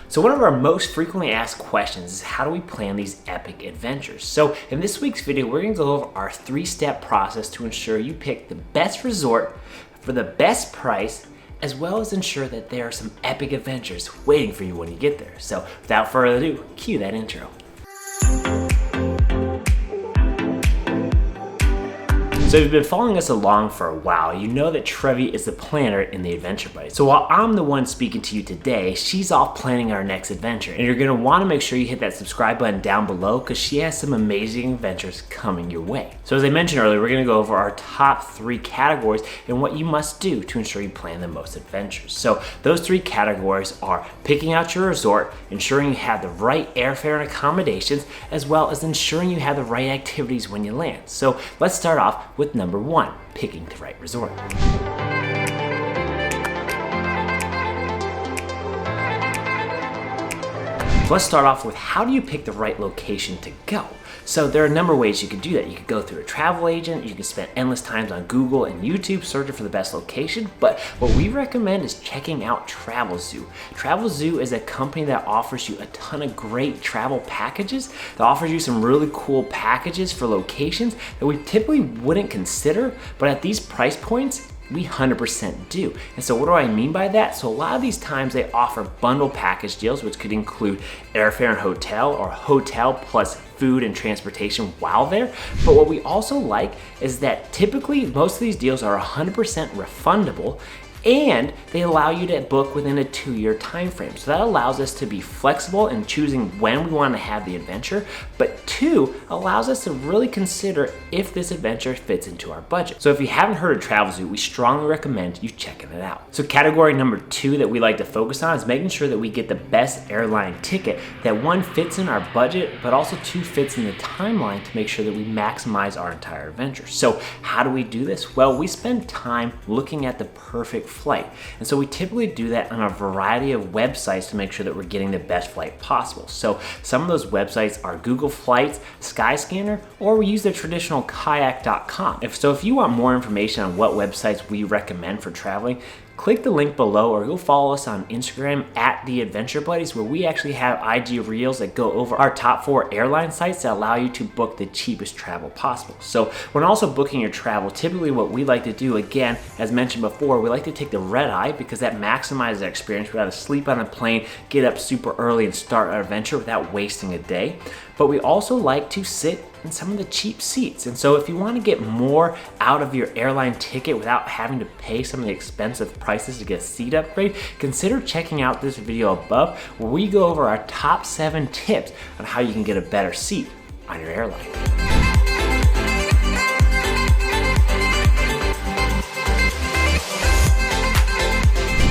So one of our most frequently asked questions is how do we plan these epic adventures? So in this week's video, we're gonna go over our 3-step process to ensure you pick the best resort for the best price, as well as ensure that there are some epic adventures waiting for you when you get there. So without further ado, cue that intro. So if you've been following us along for a while, you know that Trevi is the planner in the Adventure Buddies. So while I'm the one speaking to you today, she's off planning our next adventure. And you're gonna wanna make sure you hit that subscribe button down below because she has some amazing adventures coming your way. So as I mentioned earlier, we're gonna go over our top 3 categories and what you must do to ensure you plan the most adventures. So those 3 categories are picking out your resort, ensuring you have the right airfare and accommodations, as well as ensuring you have the right activities when you land. So let's start off with number 1, picking the right resort. Let's start off with how do you pick the right location to go? So there are a number of ways you could do that. You could go through a travel agent, you can spend endless times on Google and YouTube searching for the best location, but what we recommend is checking out Travelzoo. Travelzoo is a company that offers you a ton of great travel packages, that offers you some really cool packages for locations that we typically wouldn't consider, but at these price points, we 100% do. And so what do I mean by that? So a lot of these times they offer bundle package deals, which could include airfare and hotel, or hotel plus food and transportation while there. But what we also like is that typically most of these deals are 100% refundable, and they allow you to book within a 2-year time frame. So that allows us to be flexible in choosing when we want to have the adventure, but 2, allows us to really consider if this adventure fits into our budget. So if you haven't heard of Travelzoo, we strongly recommend you checking it out. So category number 2 that we like to focus on is making sure that we get the best airline ticket that 1, fits in our budget, but also 2, fits in the timeline to make sure that we maximize our entire adventure. So how do we do this? Well, we spend time looking at the perfect flight. And so we typically do that on a variety of websites to make sure that we're getting the best flight possible. So some of those websites are Google Flights, Skyscanner, or we use the traditional kayak.com. If you want more information on what websites we recommend for traveling, click the link below or go follow us on Instagram at The Adventure Buddies, where we actually have IG Reels that go over our top 4 airline sites that allow you to book the cheapest travel possible. So when also booking your travel, typically what we like to do, again, as mentioned before, we like to take the red eye because that maximizes our experience. We got to sleep on a plane, get up super early and start our adventure without wasting a day. But we also like to sit in some of the cheap seats. And so if you want to get more out of your airline ticket without having to pay some of the expensive prices to get a seat upgrade, consider checking out this video above where we go over our top 7 tips on how you can get a better seat on your airline.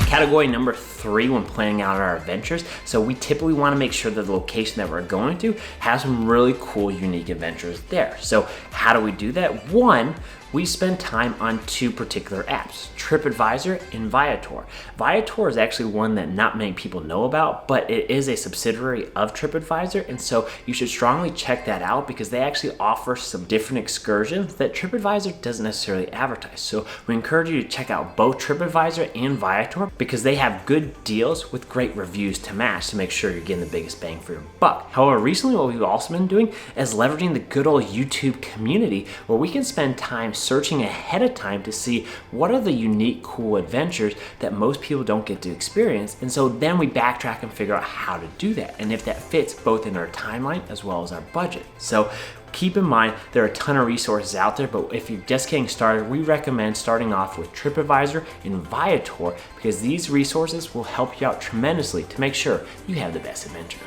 Category number 3 when planning out our adventures. So we typically want to make sure that the location that we're going to has some really cool, unique adventures there. So how do we do that? 1, we spend time on 2 particular apps, TripAdvisor and Viator. Viator is actually one that not many people know about, but it is a subsidiary of TripAdvisor, and so you should strongly check that out because they actually offer some different excursions that TripAdvisor doesn't necessarily advertise. So we encourage you to check out both TripAdvisor and Viator because they have good deals with great reviews to match to make sure you're getting the biggest bang for your buck. However, recently what we've also been doing is leveraging the good old YouTube community where we can spend time searching ahead of time to see what are the unique, cool adventures that most people don't get to experience. And so then we backtrack and figure out how to do that and if that fits both in our timeline as well as our budget. So keep in mind, there are a ton of resources out there, but if you're just getting started, we recommend starting off with TripAdvisor and Viator because these resources will help you out tremendously to make sure you have the best adventure.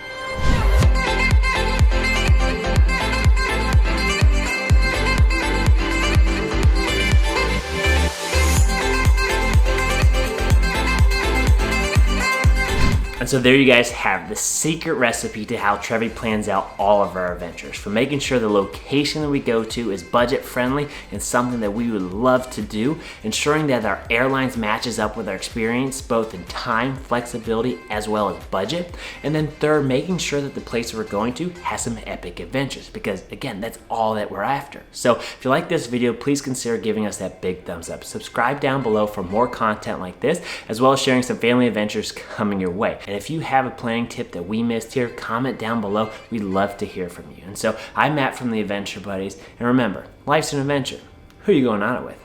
And so there you guys have the secret recipe to how Trevi plans out all of our adventures, from making sure the location that we go to is budget friendly and something that we would love to do, ensuring that our airlines matches up with our experience both in time, flexibility, as well as budget, and then third, making sure that the place we're going to has some epic adventures, because again, that's all that we're after. So if you like this video, please consider giving us that big thumbs up. Subscribe down below for more content like this, as well as sharing some family adventures coming your way. And if you have a planning tip that we missed here, comment down below. We'd love to hear from you. And so I'm Matt from the Adventure Buddies. And remember, life's an adventure. Who are you going on it with?